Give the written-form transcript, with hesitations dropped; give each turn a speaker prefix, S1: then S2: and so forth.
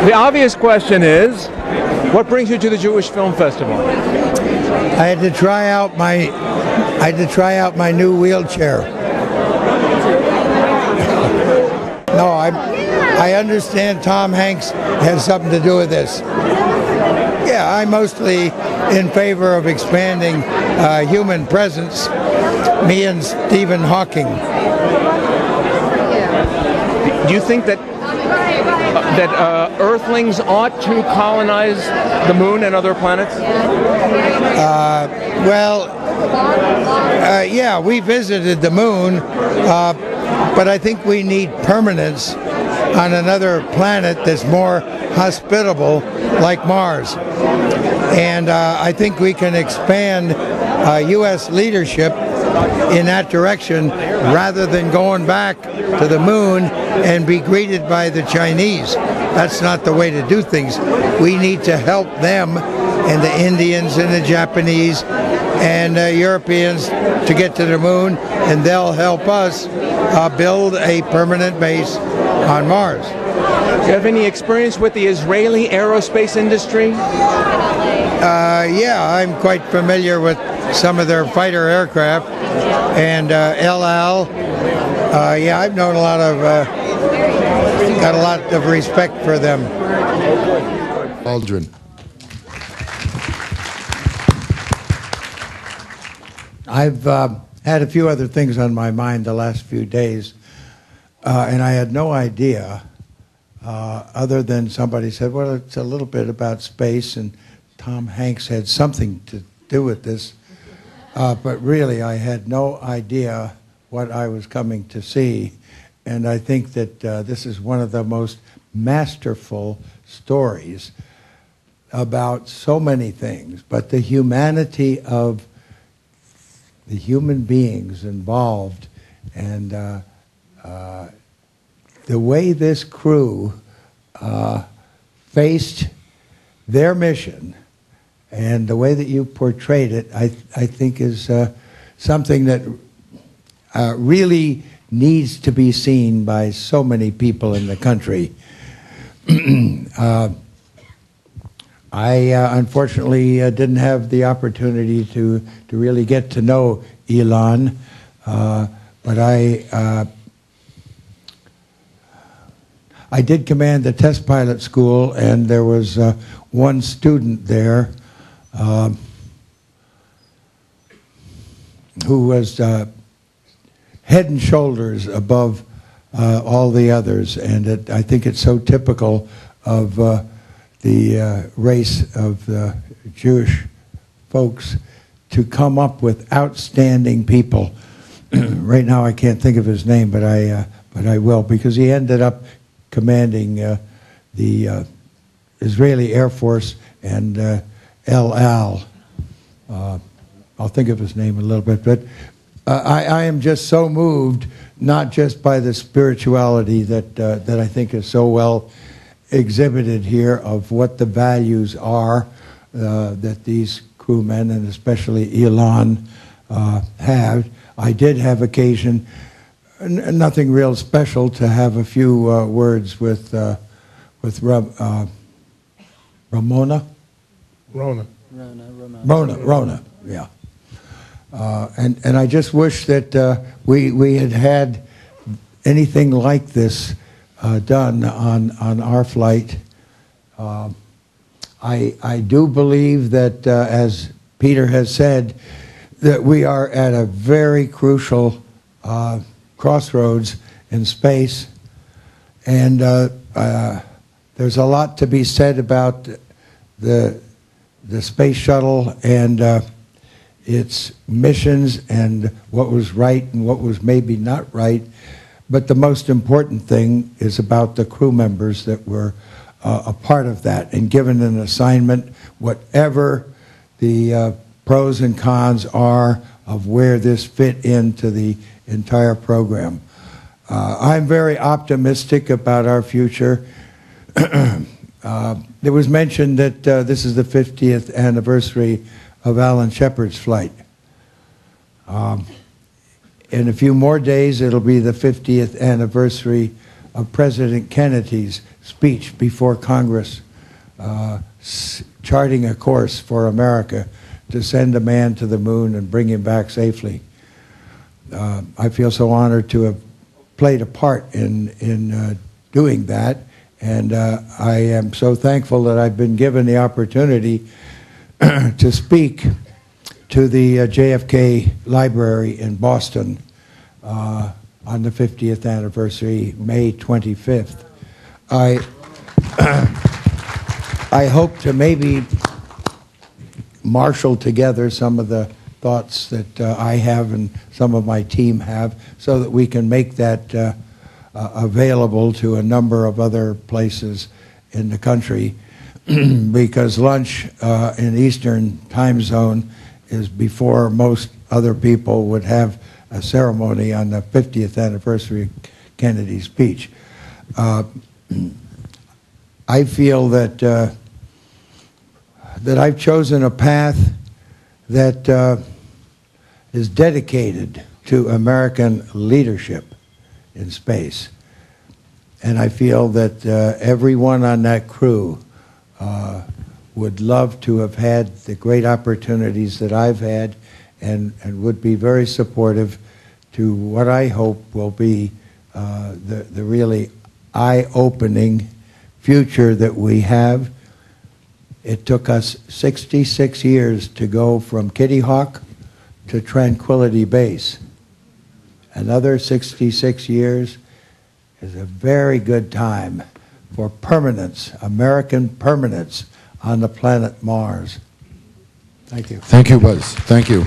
S1: The obvious question is, what brings you to the Jewish Film Festival?
S2: I had to try out my new wheelchair. No, I understand Tom Hanks has something to do with this. Yeah, I'm mostly in favor of expanding human presence. Me and Stephen Hawking.
S1: Do you think that Earthlings ought to colonize the moon and other planets?
S2: Yeah, we visited the moon, but I think we need permanence on another planet that's more hospitable, like Mars. And I think we can expand U.S. leadership in that direction rather than going back to the moon and be greeted by the Chinese. That's not the way to do things. We need to help them and the Indians and the Japanese and Europeans to get to the moon, and they'll help us build a permanent base on Mars.
S1: Do you have any experience with the Israeli aerospace industry?
S2: Yeah, I'm quite familiar with some of their fighter aircraft, and El Al. Yeah, I've known got a lot of respect for them.
S3: Aldrin.
S2: I've had a few other things on my mind the last few days, and I had no idea, other than somebody said, well, it's a little bit about space, and Tom Hanks had something to do with this, but really I had no idea what I was coming to see, and I think that this is one of the most masterful stories about so many things, but the humanity of the human beings involved, and the way this crew faced their mission, and the way that you portrayed it, I think is something that really needs to be seen by so many people in the country. I unfortunately didn't have the opportunity to really get to know Ilan, but I did command the test pilot school, and there was one student there who was head and shoulders above all the others, and I think it's so typical of the race of the Jewish folks to come up with outstanding people. Right now I can't think of his name, but I will, because he ended up commanding the Israeli Air Force and El Al. I'll think of his name in a little bit, but I am just so moved, not just by the spirituality that I think is so well exhibited here, of what the values are that these crewmen, and especially Ilan, have. I did have occasion, nothing real special, to have a few words with Ramona? Rona, yeah. And I just wish that we had anything like this done on our flight. I do believe that, as Peter has said, that we are at a very crucial crossroads in space, and there's a lot to be said about the space shuttle and its missions, and what was right and what was maybe not right. But the most important thing is about the crew members that were a part of that and given an assignment, whatever the pros and cons are of where this fit into the entire program. I'm very optimistic about our future. It was mentioned that this is the 50th anniversary of Alan Shepard's flight. In a few more days, it'll be the 50th anniversary of President Kennedy's speech before Congress, charting a course for America to send a man to the moon and bring him back safely. I feel so honored to have played a part in doing that, and I am so thankful that I've been given the opportunity to speak to the JFK Library in Boston on the 50th anniversary, May 25th. I hope to maybe marshal together some of the thoughts that I have and some of my team have so that we can make that available to a number of other places in the country because lunch in Eastern time zone is before most other people would have a ceremony on the 50th anniversary of Kennedy's speech. I feel that that I've chosen a path that is dedicated to American leadership in space. And I feel that everyone on that crew would love to have had the great opportunities that I've had and would be very supportive to what I hope will be the really eye-opening future that we have. It took us 66 years to go from Kitty Hawk to Tranquility Base. Another 66 years is a very good time for permanence, American permanence on the planet Mars. Thank you.
S3: Thank you, Buzz. Thank you.